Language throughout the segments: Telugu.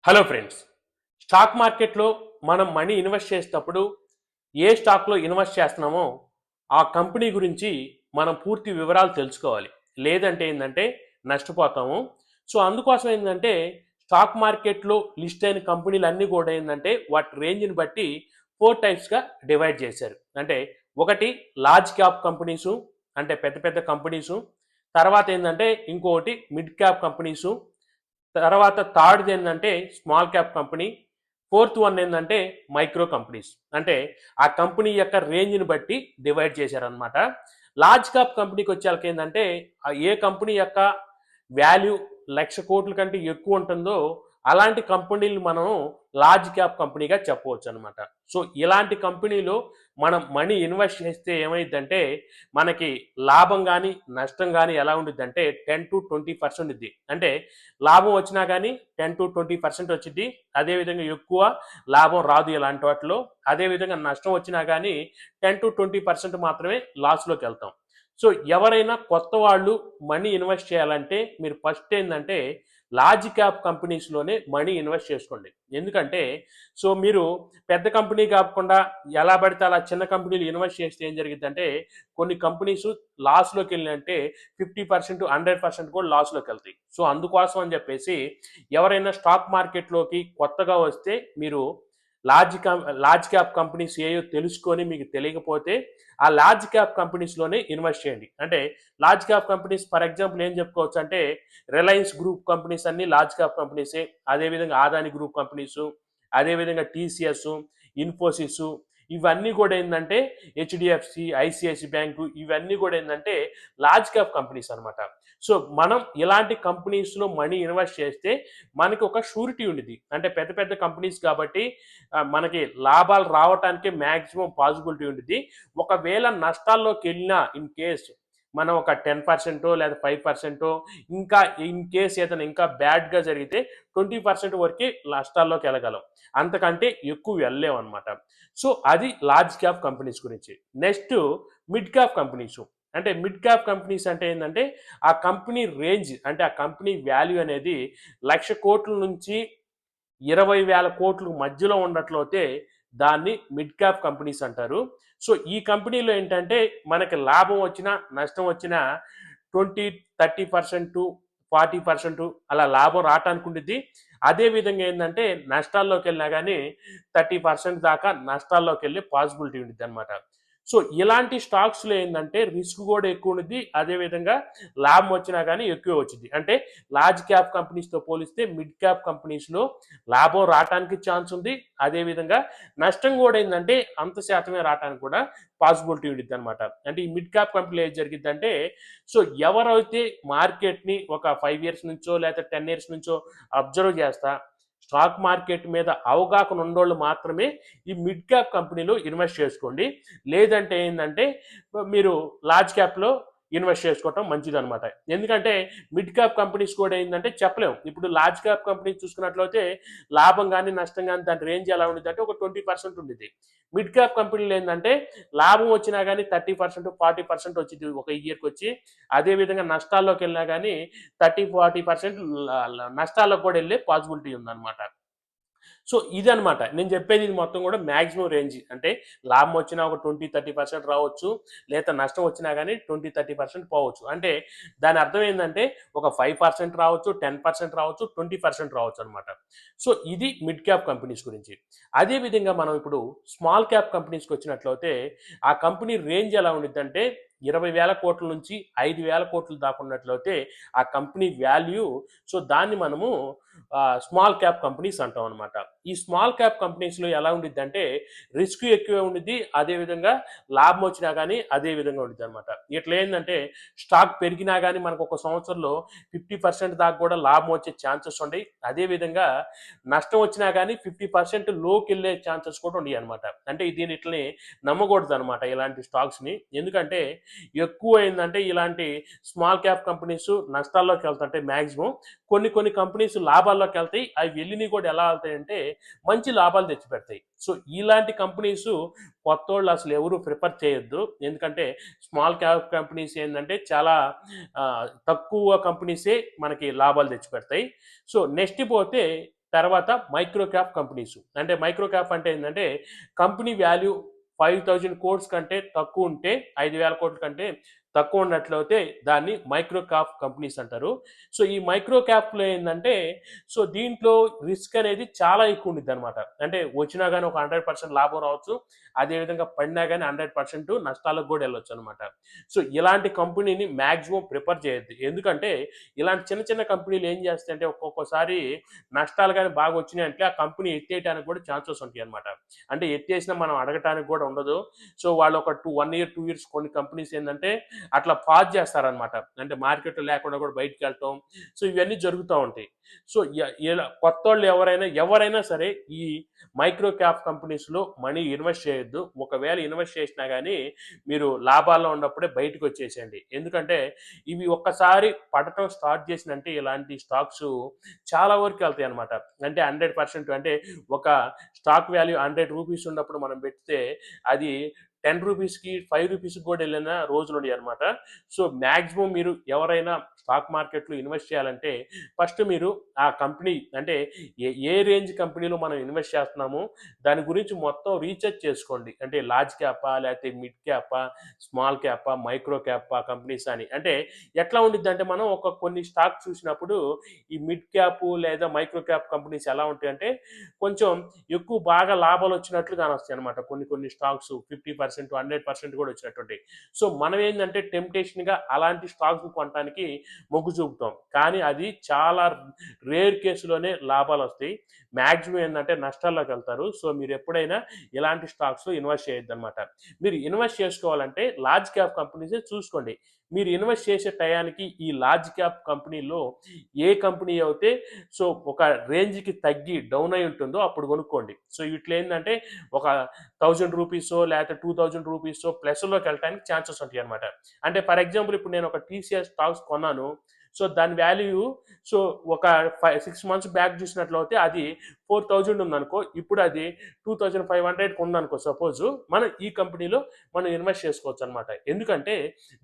Hello friends. స్టాక్ మార్కెట్లో మనం మనీ ఇన్వెస్ట్ చేసేటప్పుడు ఏ స్టాక్‌లో ఇన్వెస్ట్ చేస్తున్నామో ఆ కంపెనీ గురించి మనం పూర్తి వివరాలు తెలుసుకోవాలి. లేదంటే ఏందంటే నష్టపోతాము. సో, అందుకోసం ఏందంటే స్టాక్ మార్కెట్‌లో లిస్ట్ అయిన కంపెనీలన్నీ కూడా ఏందంటే వాటి రేంజ్‌ని బట్టి 4 టైప్స్‌గా డివైడ్ చేశారు. అంటే ఒకటి లార్జ్ క్యాప్ కంపెనీసు, అంటే పెద్ద పెద్ద కంపెనీసు. తర్వాత ఏందంటే ఇంకొకటి మిడ్ క్యాప్ కంపెనీసు. తర్వాత థర్డ్‌ది ఏందంటే small cap company. Fourth one ఏందంటే మైక్రో కంపెనీస్. అంటే ఆ కంపెనీ యొక్క రేంజ్‌ని బట్టి డివైడ్ చేశారనమాట. లార్జ్ క్యాప్ కంపెనీకొచ్చేళ్ళకి ఏందంటే ఏ కంపెనీ యొక్క వాల్యూ 1,00,00,000,00,000 కంటే ఎక్కువ ఉంటుందో అలాంటి కంపెనీలు మనం లార్జ్ క్యాప్ కంపెనీగా చెప్పవచ్చనమాట. సో, ఇలాంటి కంపెనీలో మనం మనీ ఇన్వెస్ట్ చేస్తే ఏమైద్దంటే మనకి లాభం గాని, నష్టం గాని ఎలా ఉండిద్దంటే 10-20% ఉండిద్ది. అంటే లాభం వచ్చినా గానీ 10-20% వచ్చిద్ది. అదేవిధంగా ఎక్కువ లాభం రాదు ఇలాంటి వాటిలో. అదేవిధంగా నష్టం వచ్చినా గానీ 10-20% మాత్రమే లాస్‌లోకెళ్తాం. సో, ఎవరైనా కొత్త వాళ్ళు మనీ ఇన్వెస్ట్ చేయాలంటే మీరు ఫస్ట్ ఏందంటే లార్జ్ క్యాప్ కంపెనీస్‌లోనే మనీ ఇన్వెస్ట్ చేసుకోండి. ఎందుకంటే సో, మీరు పెద్ద కంపెనీ కాకుండా ఎలా పడితే అలా చిన్న కంపెనీలు ఇన్వెస్ట్ చేస్తే ఏం జరిగిద్దంటే కొన్ని కంపెనీస్ లాస్‌లోకెళ్ళినంటే 50%, 100% కూడా లాస్‌లోకెళ్తాయి. సో, అందుకోసం అని చెప్పేసి ఎవరైనా స్టాక్ మార్కెట్‌లోకి కొత్తగా వస్తే మీరు లార్జ్ క్యాప్ కంపెనీస్ ఏయో తెలుసుకొని మీకు తెలియకపోతే ఆ లార్జ్ క్యాప్ కంపెనీస్‌లోనే ఇన్వెస్ట్ చేయండి. అంటే large cap companies for example ఏం చెప్పుకోవచ్చు అంటే రిలయన్స్ గ్రూప్ కంపెనీస్ అన్నీ లార్జ్ క్యాప్ కంపెనీసే. అదేవిధంగా అదాని గ్రూప్ కంపెనీసు, అదేవిధంగా టీసీఎస్, ఇన్ఫోసిస్ ఇవన్నీ కూడా ఏందంటే హెచ్‌డిఎఫ్‌సి, ఐసీఐసీ బ్యాంకు ఇవన్నీ కూడా ఏందంటే లార్జ్ క్యాప్ కంపెనీస్ అనమాట. సో, మనం ఇలాంటి కంపెనీస్‌లో మనీ ఇన్వెస్ట్ చేస్తే మనకి ఒక షూరిటీ ఉండిద్ది. అంటే పెద్ద పెద్ద కంపెనీస్ కాబట్టి మనకి లాభాలు రావటానికి మాక్సిమం పాసిబిలిటీ ఉండిద్ది. ఒకవేళ నష్టాల్లోకెళ్ళినా ఇన్ కేస్ మనం ఒక 10% లేదా 5% ఇంకా ఇన్ కేస్ ఏదైనా ఇంకా బ్యాడ్‌గా జరిగితే 20% వరకే నష్టాల్లోకెళ్ళగలం. అంతకంటే ఎక్కువ వెళ్ళలేమనమాట. సో, అది లార్జ్ క్యాప్ కంపెనీస్ గురించి. Next mid cap companies. అంటే మిడ్ క్యాప్ కంపెనీస్ అంటే ఏందంటే ఆ కంపెనీ రేంజ్ అంటే ఆ కంపెనీ వాల్యూ అనేది 1,00,00,000,00,000 నుంచి 20,000,00,000 మధ్యలో ఉన్నట్లయితే దాన్ని మిడ్ క్యాప్ కంపెనీస్ అంటారు. సో, ఈ కంపెనీలో ఏంటంటే మనకి లాభం వచ్చినా, నష్టం వచ్చినా 20, 30%, 40% అలా లాభం రాటానికి ఉండిద్ది. అదే విధంగా ఏందంటే నష్టాల్లోకెళ్ళినా గానీ 30% దాకా నష్టాల్లోకెళ్ళే పాసిబిలిటీ ఉండిద్దనమాట. సో, ఇలాంటి స్టాక్స్‌లో ఏందంటే రిస్క్ గూడా ఎక్కువ ఉండిద్ది. అదే విధంగా లాభం వచ్చినా గానీ ఎక్కువే వచ్చిద్ది. అంటే లార్జ్ క్యాప్ కంపెనీస్‌తో పోలిస్తే మిడ్ క్యాప్ కంపెనీస్‌లో లాభం రాటానికి ఛాన్స్ ఉంది. అదే విధంగా నష్టం గూడా ఏందంటే అంత శాతమే రాటానికి కూడా పాసిబిలిటీ ఉండిద్దనమాట. అంటే ఈ మిడ్ క్యాప్ కంపెనీలో ఏది జరిగిద్దంటే సో, ఎవరైతే మార్కెట్‌ని ఒక 5 ఇయర్స్ నుంచో లేకపోతే 10 ఇయర్స్ నుంచో అబ్జర్వ్ చేస్తా స్టాక్ మార్కెట్ మీద అవగాహన ఉన్నోళ్ళు మాత్రమే ఈ మిడ్ క్యాప్ కంపెనీలో ఇన్వెస్ట్ చేసుకోండి. లేదంటే ఏందంటే మీరు లార్జ్ క్యాప్‌లో ఇన్వెస్ట్ చేసుకోవటం మంచిదనమాట. ఎందుకంటే మిడ్ క్యాప్ కంపెనీస్ కూడా ఏందంటే చెప్పలేం. ఇప్పుడు లార్జ్ క్యాప్ కంపెనీస్ చూసుకున్నట్లయితే లాభం గాని, నష్టం గాని దాని రేంజ్ ఎలా ఉండిద్దంటే ఒక 20% ఉండిద్ది. మిడ్ క్యాప్ కంపెనీలో ఏందంటే లాభం వచ్చినా గాని 30%, 40% వచ్చిద్ది ఒక ఇయర్‌కొచ్చి. అదే విధంగా నష్టాల్లోకెళ్ళినా గాని 30, 40% నష్టాల్లోకి కూడా ఎళ్ళే పాసిబిలిటీ ఉందనమాట. సో, ఇదనమాట. నేను చెప్పేది ఇది మొత్తం కూడా మాక్సిమం రేంజ్. అంటే లాభం వచ్చినా ఒక 20, 30% రావచ్చు. లేదా నష్టం వచ్చినా గాని 20, 30% పోవచ్చు. అంటే దాని అర్థం ఏందంటే ఒక 5% రావచ్చు, 10% రావచ్చు, 20% రావచ్చనమాట. సో, ఇది మిడ్ క్యాప్ కంపెనీస్ గురించి. అదే విధంగా మనం ఇప్పుడు స్మాల్ క్యాప్ కంపెనీస్‌కొచ్చినట్లయితే ఆ కంపెనీ రేంజ్ ఎలా ఉండిద్దంటే 20,000,00,000 నుంచి 5,000,00,000 దాకా ఉన్నట్లయితే ఆ కంపెనీ వాల్యూ సో, దాన్ని మనము స్మాల్ క్యాప్ కంపెనీస్ అంటాం అనమాట. ఈ స్మాల్ క్యాప్ కంపెనీస్‌లో ఎలా ఉండిద్దంటే రిస్క్ ఎక్కువే ఉండిద్ది. అదే విధంగా లాభం వచ్చినా గానీ అదే విధంగా ఉండిద్దనమాట. ఇట్లా ఏందంటే స్టాక్ పెరిగినా గానీ మనకు ఒక సంవత్సరంలో 50% దాకా కూడా లాభం వచ్చే ఛాన్సెస్ ఉండయి. అదే విధంగా నష్టం వచ్చినా గానీ 50% లోకెళ్ళే ఛాన్సెస్ కూడా ఉండయనమాట. అంటే దీన్ని ఇట్లని నమ్మకూడదనమాట ఇలాంటి స్టాక్స్‌ని. ఎందుకంటే ఎక్కువ ఏందంటే ఇలాంటి స్మాల్ క్యాప్ కంపెనీస్ నష్టాల్లోకెళ్తుంటాయి మాక్సిమం. కొన్ని కొన్ని కంపెనీస్ లాభాల్లోకెళ్తాయి. అవి వెళ్ళినయి కూడా ఎలా ఎళ్తాయంటే మంచి లాభాలు తెచ్చిపెడతాయి. సో, ఇలాంటి కంపెనీసు కొత్తోళ్ళు అసలు ఎవరు ప్రిఫర్ చేయొద్దు. ఎందుకంటే స్మాల్ క్యాప్ కంపెనీస్ ఏందంటే చాలా తక్కువ కంపెనీసే మనకి లాభాలు తెచ్చిపెడతాయి. సో, నెక్స్ట్ పోతే తర్వాత మైక్రో క్యాప్ కంపెనీస్. అంటే మైక్రో క్యాప్ అంటే ఏంటంటే కంపెనీ వాల్యూ 5,000 కోట్స్ కంటే తక్కువ ఉంటే, 5,000 కోట్ల కంటే తక్కువ ఉన్నట్లయితే దాన్ని మైక్రో క్యాప్ కంపెనీస్ అంటారు. సో ఈ మైక్రో క్యాప్లో ఏంటంటే సో దీంట్లో రిస్క్ అనేది చాలా ఎక్కువ ఉండిద్ది అనమాట. అంటే వచ్చినా కానీ ఒక 100% లాభం రావచ్చు, అదేవిధంగా పడినా కానీ 100% నష్టాలకు కూడా వెళ్ళొచ్చు అనమాట. సో ఇలాంటి కంపెనీని మ్యాక్సిమం ప్రిఫర్ చేయొద్దు. ఎందుకంటే ఇలాంటి చిన్న చిన్న కంపెనీలు ఏం చేస్తాయంటే ఒక్కొక్కసారి నష్టాలు కానీ బాగా వచ్చినాయంటే ఆ కంపెనీ ఎత్తేయడానికి కూడా ఛాన్సెస్ ఉంటాయి అనమాట. అంటే ఎత్తేసినా మనం అడగటానికి కూడా ఉండదు. సో వాళ్ళు ఒక 1 ఇయర్ 2 ఇయర్స్ కొన్ని కంపెనీస్ ఏంటంటే అట్లా పాజ్ చేస్తారనమాట. అంటే మార్కెట్ లేకుండా కూడా బయటికి వెళ్ళటం, సో ఇవన్నీ జరుగుతూ ఉంటాయి. సో ఇలా కొత్తోళ్ళు ఎవరైనా సరే ఈ మైక్రో క్యాప్ కంపెనీస్లో మనీ ఇన్వెస్ట్ చేయొద్దు. ఒకవేళ ఇన్వెస్ట్ చేసినా కానీ మీరు లాభాల్లో ఉన్నప్పుడే బయటకు వచ్చేసేయండి. ఎందుకంటే ఇవి ఒక్కసారి పడటం స్టార్ట్ చేసినంటే ఇలాంటి స్టాక్స్ చాలా వరకు వెళ్తాయి అనమాట. అంటే 100% అంటే ఒక స్టాక్ వాల్యూ 100 రూపీస్ ఉన్నప్పుడు మనం పెడితే అది 10 రూపీస్కి 5 రూపీస్కి కూడా వెళ్ళిన రోజులు ఉన్నాయి అనమాట. సో మ్యాక్సిమం మీరు ఎవరైనా స్టాక్ మార్కెట్లో ఇన్వెస్ట్ చేయాలంటే ఫస్ట్ మీరు ఆ కంపెనీ అంటే ఏ రేంజ్ కంపెనీలో మనం ఇన్వెస్ట్ చేస్తున్నామో దాని గురించి మొత్తం రీసెర్చ్ చేసుకోండి. అంటే లార్జ్ క్యాపా, లేకపోతే మిడ్ క్యాపా, స్మాల్ క్యాపా, మైక్రో క్యాపా కంపెనీస్ అని. అంటే ఎట్లా ఉండిద్ది అంటే మనం కొన్ని స్టాక్ చూసినప్పుడు ఈ మిడ్ క్యాప్ లేదా మైక్రో క్యాప్ కంపెనీస్ ఎలా ఉంటాయంటే కొంచెం ఎక్కువ బాగా లాభాలు వచ్చినట్లు కానొస్తాయి అనమాట. కొన్ని స్టాక్స్ 50%, 100% కూడా వచ్చినటువంటి. సో మనం ఏంటంటే టెంప్టేషన్గా అలాంటి స్టాక్స్ కొనడానికి మొగ్గు చూపుతాం. కానీ అది చాలా రేర్ కేసులోనే లాభాలు వస్తాయి. మ్యాక్సిమం ఏంటంటే నష్టాల్లోకి వెళ్తారు. సో మీరు ఎప్పుడైనా ఇలాంటి స్టాక్స్లో ఇన్వెస్ట్ చేయొద్దు అనమాట. మీరు ఇన్వెస్ట్ చేసుకోవాలంటే లార్జ్ క్యాప్ కంపెనీసే చూసుకోండి. మీరు ఇన్వెస్ట్ చేసే టయానికి ఈ లార్జ్ క్యాప్ కంపెనీలో ఏ కంపెనీ అయితే సో ఒక రేంజ్కి తగ్గి డౌన్ అయి ఉంటుందో అప్పుడు కొనుక్కోండి. సో ఇట్లా ఏంటంటే ఒక 1000 రూపీసో లేకపోతే 2000 రూపీసో ప్లస్లోకి వెళ్ళడానికి ఛాన్సెస్ ఉంటాయి అనమాట. అంటే ఫర్ ఎగ్జాంపుల్ ఇప్పుడు నేను ఒక టీసీఎస్ స్టాక్స్ కొన్నాను. సో దాని వాల్యూ సో ఒక 6 మంత్స్ బ్యాక్ చూసినట్లయితే అది 4000 ఉందనుకో, ఇప్పుడు అది 2500కి ఉందనుకో సపోజ్, మనం ఈ కంపెనీలో మనం ఇన్వెస్ట్ చేసుకోవచ్చు అనమాట. ఎందుకంటే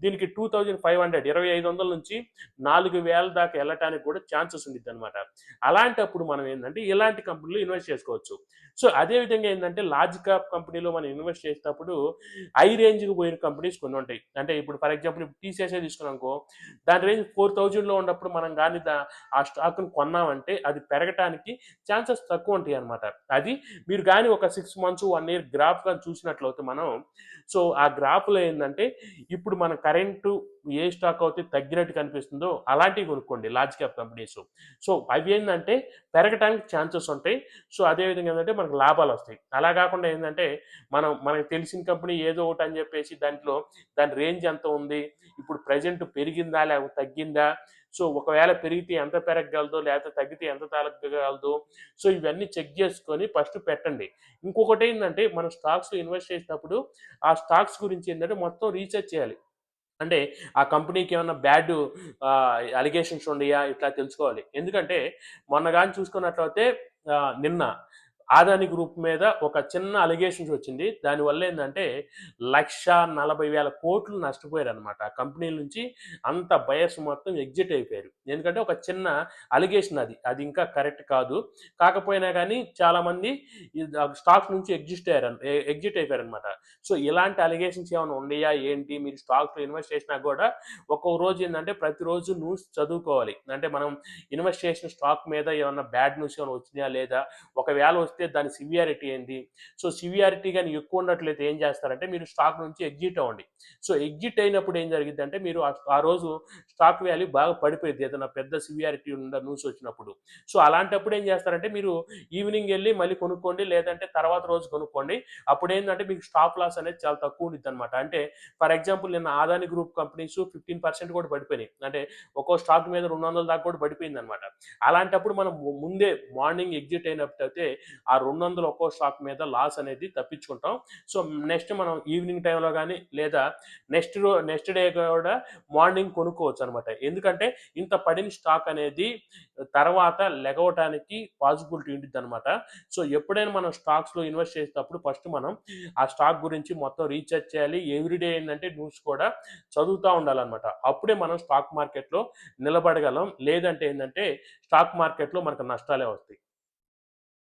దీనికి 2500 2500 నుంచి 4000 దాకా వెళ్ళటానికి కూడా ఛాన్సెస్ ఉండిద్ది అనమాట. అలాంటప్పుడు మనం ఏంటంటే ఇలాంటి కంపెనీలో ఇన్వెస్ట్ చేసుకోవచ్చు. సో అదేవిధంగా ఏంటంటే లార్జ్ క్యాప్ కంపెనీలో మనం ఇన్వెస్ట్ చేసేటప్పుడు హై రేంజ్కి పోయిన కంపెనీస్ కొన్ని ఉంటాయి. అంటే ఇప్పుడు ఫర్ ఎగ్జాంపుల్ ఇప్పుడు టీసీఎస్ఏ తీసుకున్నానుకో, దాని రేంజ్ 4000లో ఉన్నప్పుడు మనం కానీ ఆ స్టాక్ను కొన్నామంటే అది పెరగటానికి ఛాన్సెస్ తక్కువ ఉంటాయి అనమాట. అది మీరు కానీ ఒక 6 మంత్స్ 1 ఇయర్ గ్రాఫ్ కానీ చూసినట్లయితే మనం సో ఆ గ్రాఫ్లో ఏంటంటే ఇప్పుడు మన కరెంటు ఏ స్టాక్ అయితే తగ్గినట్టు కనిపిస్తుందో అలాంటివి కొనుక్కోండి లార్జ్ క్యాప్ కంపెనీస్. సో అవి ఏంటంటే పెరగటానికి ఛాన్సెస్ ఉంటాయి. సో అదేవిధంగా ఏంటంటే మనకు లాభాలు వస్తాయి. అలా కాకుండా ఏంటంటే మనకు తెలిసిన కంపెనీ ఏదో ఒకటి అని చెప్పేసి దాని రేంజ్ ఎంత ఉంది, ఇప్పుడు ప్రజెంట్ పెరిగిందా లేకపోతే తగ్గిందా, సో ఒకవేళ పెరిగితే ఎంత పెరగగలదో లేకపోతే తగ్గితే ఎంత తగ్గగలదో, సో ఇవన్నీ చెక్ చేసుకొని ఫస్ట్ పెట్టండి. ఇంకొకటి ఏంటంటే మనం స్టాక్స్లో ఇన్వెస్ట్ చేసేటప్పుడు ఆ స్టాక్స్ గురించి ఏంటంటే మొత్తం రీసెర్చ్ చేయాలి. అంటే ఆ కంపెనీకి ఏమన్నా బ్యాడ్ అలిగేషన్స్ ఉన్నాయా ఇట్లా తెలుసుకోవాలి. ఎందుకంటే మొన్న కానీ చూసుకున్నట్లయితే నిన్న ఆదాని గ్రూప్ మీద ఒక చిన్న అలిగేషన్స్ వచ్చింది. దానివల్ల ఏంటంటే 1,40,000 కోట్లు నష్టపోయారనమాట. ఆ కంపెనీల నుంచి అంత బయర్స్ మొత్తం ఎగ్జిట్ అయిపోయారు. ఎందుకంటే ఒక చిన్న అలిగేషన్ అది ఇంకా కరెక్ట్ కాదు. కాకపోయినా కానీ చాలామంది స్టాక్స్ నుంచి ఎగ్జిట్ అయిపోయారనమాట. సో ఇలాంటి అలిగేషన్స్ ఏమైనా ఉన్నాయా ఏంటి, మీరు స్టాక్స్లో ఇన్వెస్ట్ చేసినా కూడా ఒక్కొక్క రోజు ఏంటంటే ప్రతిరోజు న్యూస్ చదువుకోవాలి. అంటే మనం ఇన్వెస్ట్ చేసిన స్టాక్ మీద ఏమన్నా బ్యాడ్ న్యూస్ ఏమైనా వచ్చినాయా లేదా, ఒకవేళ వస్తే దాని సివియారిటీ ఏంది. సో సివియారిటీ కానీ ఎక్కువ ఉన్నట్లయితే ఏం చేస్తారంటే మీరు స్టాక్ నుంచి ఎగ్జిట్ అవ్వండి. సో ఎగ్జిట్ అయినప్పుడు ఏం జరిగిందంటే మీరు ఆ రోజు స్టాక్ వాల్యూ బాగా పడిపోయింది ఏదైనా పెద్ద సివియారిటీ ఉన్న న్యూస్ వచ్చినప్పుడు. సో అలాంటప్పుడు ఏం చేస్తారంటే మీరు ఈవినింగ్ వెళ్ళి మళ్ళీ కొనుక్కోండి, లేదంటే తర్వాత రోజు కొనుక్కోండి. అప్పుడు ఏంటంటే మీకు స్టాప్ లాస్ అనేది చాలా తక్కువ ఉంటుంది అనమాట. అంటే ఫర్ ఎగ్జాంపుల్ నిన్న ఆదాని గ్రూప్ కంపెనీస్ 15% కూడా పడిపోయినాయి. అంటే ఒక్కో స్టాక్ మీద 200 దాకా కూడా పడిపోయింది అనమాట. అలాంటప్పుడు మనం ముందే మార్నింగ్ ఎగ్జిట్ అయినట్టయితే ఆ 200 ఒక్కో స్టాక్ మీద లాస్ అనేది తప్పించుకుంటాం. సో నెక్స్ట్ మనం ఈవినింగ్ టైంలో కానీ లేదా నెక్స్ట్ డే కూడా మార్నింగ్ కొనుక్కోవచ్చు అనమాట. ఎందుకంటే ఇంత పడిన స్టాక్ అనేది తర్వాత లెగవటానికి పాసిబిలిటీ ఉంటుంది అనమాట. సో ఎప్పుడైనా మనం స్టాక్స్లో ఇన్వెస్ట్ చేసేటప్పుడు ఫస్ట్ మనం ఆ స్టాక్ గురించి మొత్తం రీసెర్చ్ చేయాలి. ఎవ్రీడే ఏంటంటే న్యూస్ కూడా చదువుతూ ఉండాలన్నమాట. అప్పుడే మనం స్టాక్ మార్కెట్లో నిలబడగలం. లేదంటే ఏంటంటే స్టాక్ మార్కెట్లో మనకు నష్టాలే వస్తాయి.